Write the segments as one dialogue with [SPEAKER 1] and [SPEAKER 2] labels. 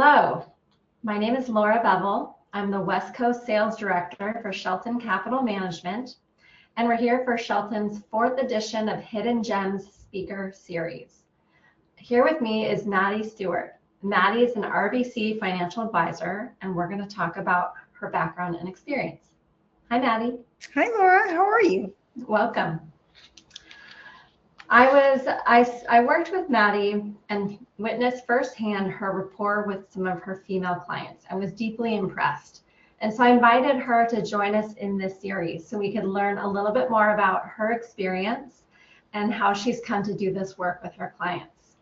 [SPEAKER 1] Hello, my name is Laura Bevel. I'm the West Coast Sales Director for Shelton Capital Management, and we're here for Shelton's 4th edition of Hidden Gems Speaker Series. Here with me is Maddy Stewart. Maddy is an RBC financial advisor, and we're going to talk about her background and experience. Hi, Maddy.
[SPEAKER 2] Hi, Laura. How are you?
[SPEAKER 1] Welcome. I worked with Maddy and witnessed firsthand her rapport with some of her female clients. I was deeply impressed. And so I invited her to join us in this series so we could learn a little bit more about her experience and how she's come to do this work with her clients.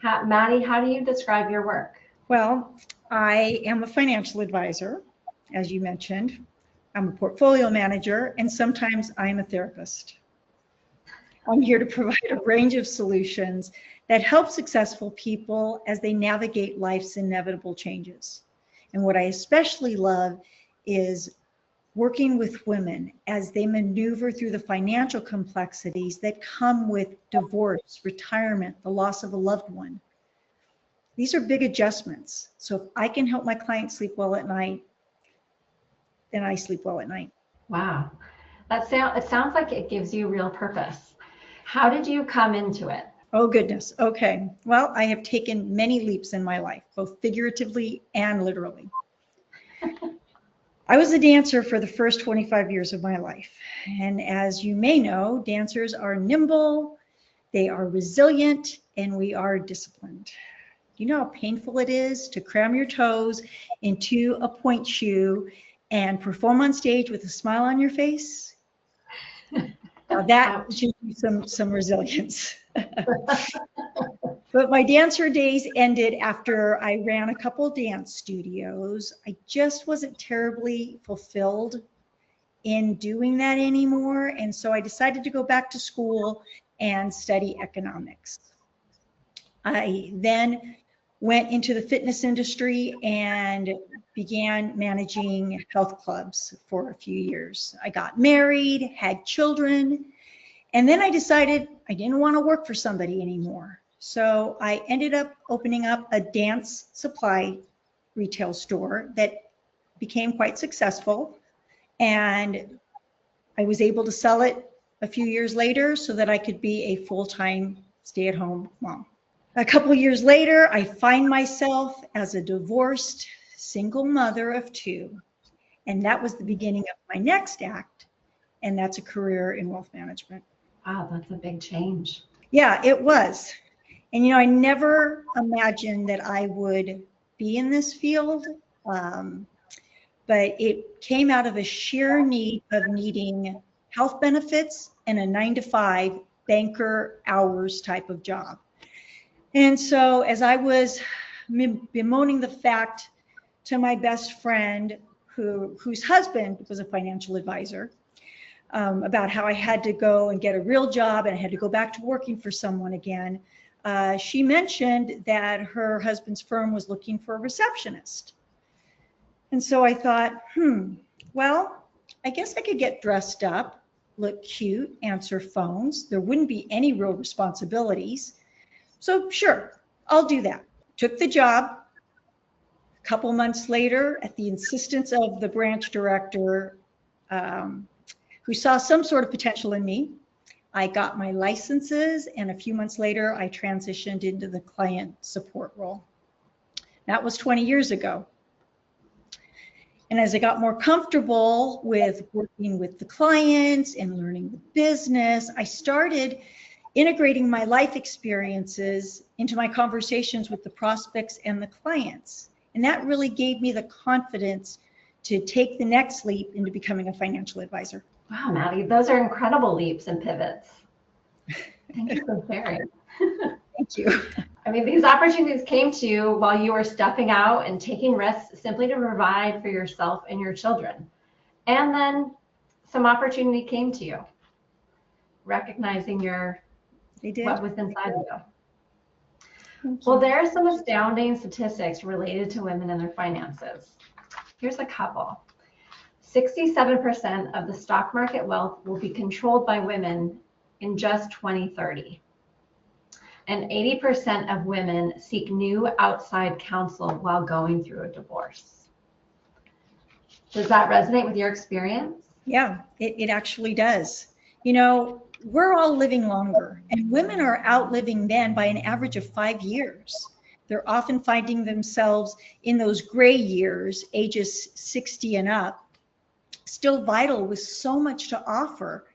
[SPEAKER 1] Maddy, how do you describe your work?
[SPEAKER 2] Well, I am a financial advisor, as you mentioned. I'm a portfolio manager, and sometimes I'm a therapist. I'm here to provide a range of solutions that help successful people as they navigate life's inevitable changes. And what I especially love is working with women as they maneuver through the financial complexities that come with divorce, retirement, the loss of a loved one. These are big adjustments. So if I can help my clients sleep well at night, then I sleep well at night.
[SPEAKER 1] Wow. It sounds like it gives you real purpose. How did you come into it?
[SPEAKER 2] Oh, goodness. Okay. Well, I have taken many leaps in my life, both figuratively and literally. I was a dancer for the first 25 years of my life. And as you may know, dancers are nimble, they are resilient, and we are disciplined. You know how painful it is to cram your toes into a point shoe and perform on stage with a smile on your face? Now that should be some resilience. But my dancer days ended after I ran a couple dance studios. I just wasn't terribly fulfilled in doing that anymore. And so I decided to go back to school and study economics. I then went into the fitness industry and began managing health clubs for a few years. I got married, had children, and then I decided I didn't want to work for somebody anymore. So I ended up opening up a dance supply retail store that became quite successful. And I was able to sell it a few years later so that I could be a full-time stay-at-home mom. A couple years later, I find myself as a divorced single mother of 2. And that was the beginning of my next act. And that's a career in wealth management.
[SPEAKER 1] Wow, that's a big change.
[SPEAKER 2] Yeah, it was. And, you know, I never imagined that I would be in this field. But it came out of a sheer need of needing health benefits and a 9-to-5 banker hours type of job. And so as I was bemoaning the fact to my best friend, whose husband was a financial advisor, about how I had to go and get a real job and I had to go back to working for someone again, she mentioned that her husband's firm was looking for a receptionist. And so I thought, well, I guess I could get dressed up, look cute, answer phones. There wouldn't be any real responsibilities. So sure, I'll do that. Took the job. A couple months later, at the insistence of the branch director, who saw some sort of potential in me, I got my licenses, and a few months later, I transitioned into the client support role. That was 20 years ago. And as I got more comfortable with working with the clients and learning the business, I started integrating my life experiences into my conversations with the prospects and the clients. And that really gave me the confidence to take the next leap into becoming a financial advisor.
[SPEAKER 1] Wow, Maddy, those are incredible leaps and pivots. Thank you for sharing.
[SPEAKER 2] Thank you.
[SPEAKER 1] I mean, these opportunities came to you while you were stepping out and taking risks simply to provide for yourself and your children. And then some opportunity came to you, recognizing what was inside of you. Well, there are some astounding statistics related to women and their finances. Here's a couple. 67% of the stock market wealth will be controlled by women in just 2030. and 80% of women seek new outside counsel while going through a divorce. Does that resonate with your experience?
[SPEAKER 2] Yeah, it actually does. You know, we're all living longer, and women are outliving men by an average of 5 years. They're often finding themselves in those gray years, ages 60 and up, still vital with so much to offer.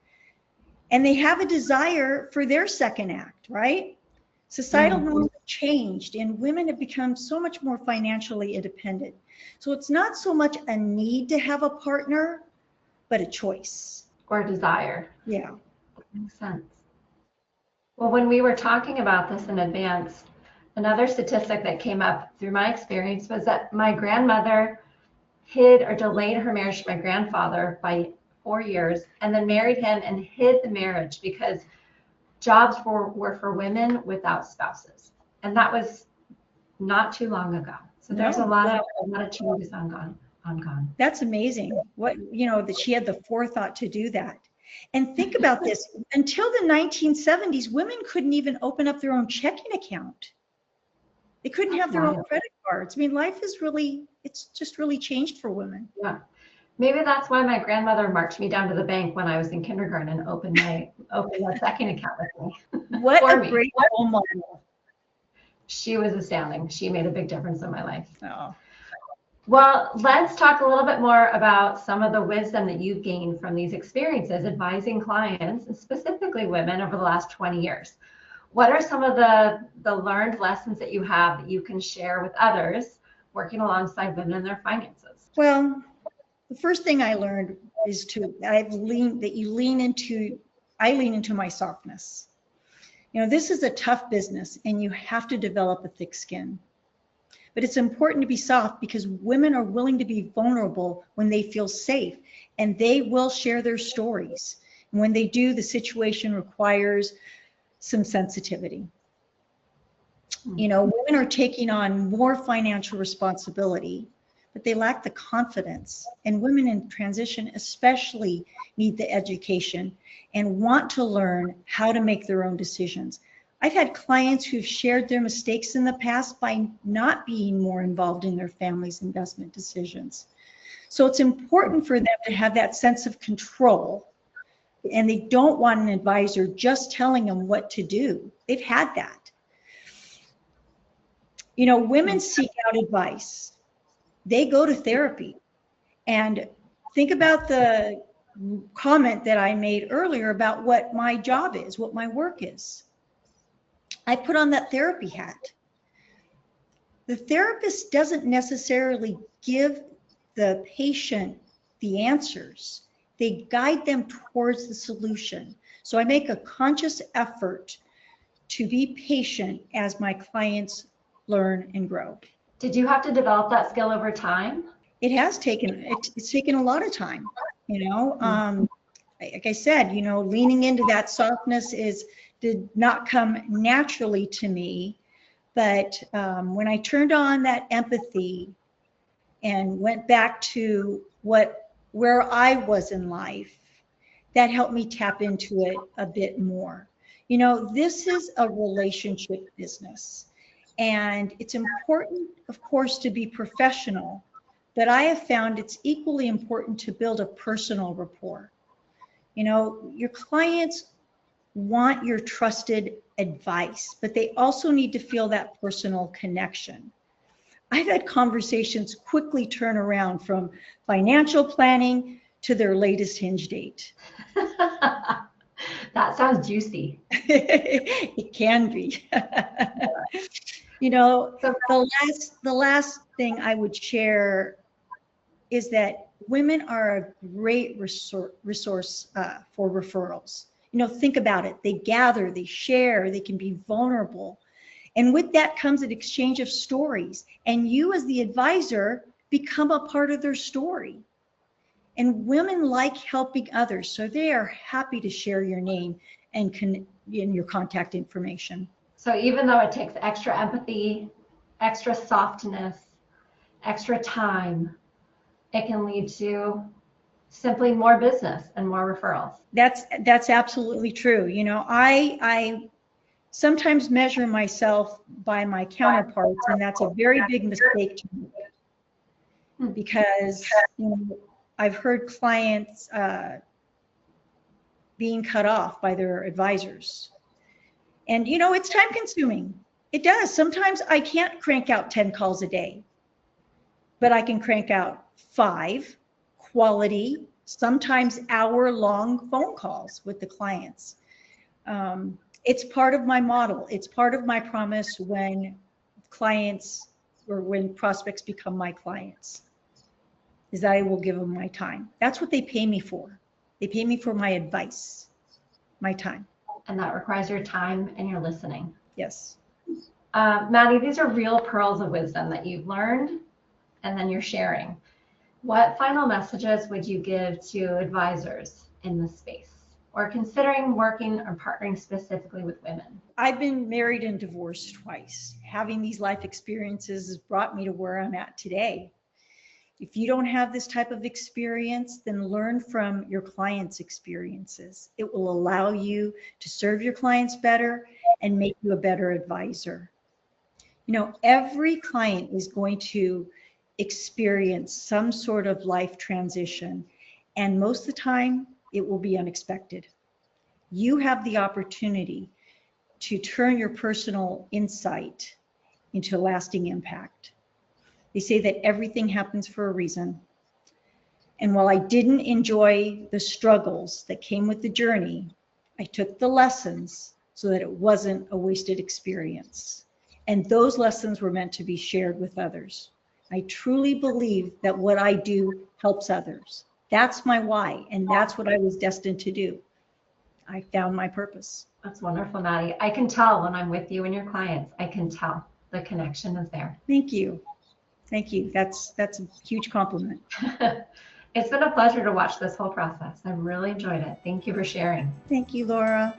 [SPEAKER 2] And they have a desire for their second act, right? Societal norms have changed, and women have become so much more financially independent. So it's not so much a need to have a partner, but a choice.
[SPEAKER 1] Or desire.
[SPEAKER 2] Yeah.
[SPEAKER 1] Makes sense. Well, when we were talking about this in advance, another statistic that came up through my experience was that my grandmother hid or delayed her marriage to my grandfather by 4 years and then married him and hid the marriage because jobs were for women without spouses. And that was not too long ago. So there's a lot of changes ongoing.
[SPEAKER 2] That's amazing. What, you know, that she had the forethought to do that. And think about this, until the 1970s, women couldn't even open up their own checking account. They couldn't have their own credit cards. I mean, life is really, it's just really changed for women.
[SPEAKER 1] Yeah. Maybe that's why my grandmother marched me down to the bank when I was in kindergarten and opened a checking account with me.
[SPEAKER 2] What a great role model.
[SPEAKER 1] She was astounding. She made a big difference in my life.
[SPEAKER 2] Oh.
[SPEAKER 1] Well, let's talk a little bit more about some of the wisdom that you've gained from these experiences advising clients, and specifically women, over the last 20 years. What are some of the learned lessons that you have that you can share with others working alongside women in their finances?
[SPEAKER 2] Well, the first thing I learned is I lean into my softness. You know, this is a tough business and you have to develop a thick skin. But it's important to be soft because women are willing to be vulnerable when they feel safe, and they will share their stories. And when they do, the situation requires some sensitivity. You know, women are taking on more financial responsibility, but they lack the confidence. And women in transition especially need the education and want to learn how to make their own decisions. I've had clients who've shared their mistakes in the past by not being more involved in their family's investment decisions. So it's important for them to have that sense of control, and they don't want an advisor just telling them what to do. They've had that. You know, women seek out advice. They go to therapy. And think about the comment that I made earlier about what my job is, what my work is. I put on that therapy hat. The therapist doesn't necessarily give the patient the answers. They guide them towards the solution. So I make a conscious effort to be patient as my clients learn and grow.
[SPEAKER 1] Did you have to develop that skill over time?
[SPEAKER 2] It has taken, it's taken a lot of time, you know. Like I said, you know, leaning into that softness did not come naturally to me, but when I turned on that empathy and went back to where I was in life, that helped me tap into it a bit more. You know, this is a relationship business, and it's important, of course, to be professional, but I have found it's equally important to build a personal rapport. You know, your clients want your trusted advice, but they also need to feel that personal connection. I've had conversations quickly turn around from financial planning to their latest hinge date.
[SPEAKER 1] That sounds juicy.
[SPEAKER 2] It can be. You know, the last thing I would share is that women are a great resource for referrals. You know, think about it. They gather, they share, they can be vulnerable. And with that comes an exchange of stories. And you as the advisor become a part of their story. And women like helping others, so they are happy to share your name and your contact information.
[SPEAKER 1] So even though it takes extra empathy, extra softness, extra time, it can lead to simply more business and more referrals.
[SPEAKER 2] That's absolutely true. You know, I sometimes measure myself by my counterparts, and that's a very big mistake to make, because I've heard clients being cut off by their advisors. And it's time consuming. It does. Sometimes I can't crank out 10 calls a day, but I can crank out 5 quality, sometimes hour-long phone calls with the clients. It's part of my model. It's part of my promise when clients or when prospects become my clients, is that I will give them my time. That's what they pay me for. They pay me for my advice, my time.
[SPEAKER 1] And that requires your time and your listening.
[SPEAKER 2] Yes.
[SPEAKER 1] Maddy, these are real pearls of wisdom that you've learned and then you're sharing. What final messages would you give to advisors in this space, or considering working or partnering specifically with women?
[SPEAKER 2] I've been married and divorced twice. Having these life experiences has brought me to where I'm at today. If you don't have this type of experience, then learn from your clients' experiences. It will allow you to serve your clients better and make you a better advisor. Every client is going to experience some sort of life transition, and most of the time it will be unexpected. You have the opportunity to turn your personal insight into lasting impact. They say that everything happens for a reason. And while I didn't enjoy the struggles that came with the journey, I took the lessons so that it wasn't a wasted experience. And those lessons were meant to be shared with others. I truly believe that what I do helps others. That's my why, and that's what I was destined to do. I found my purpose.
[SPEAKER 1] That's wonderful, Maddy. I can tell when I'm with you and your clients. I can tell the connection is there.
[SPEAKER 2] Thank you. Thank you. That's a huge compliment.
[SPEAKER 1] It's been a pleasure to watch this whole process. I really enjoyed it. Thank you for sharing.
[SPEAKER 2] Thank you, Laura.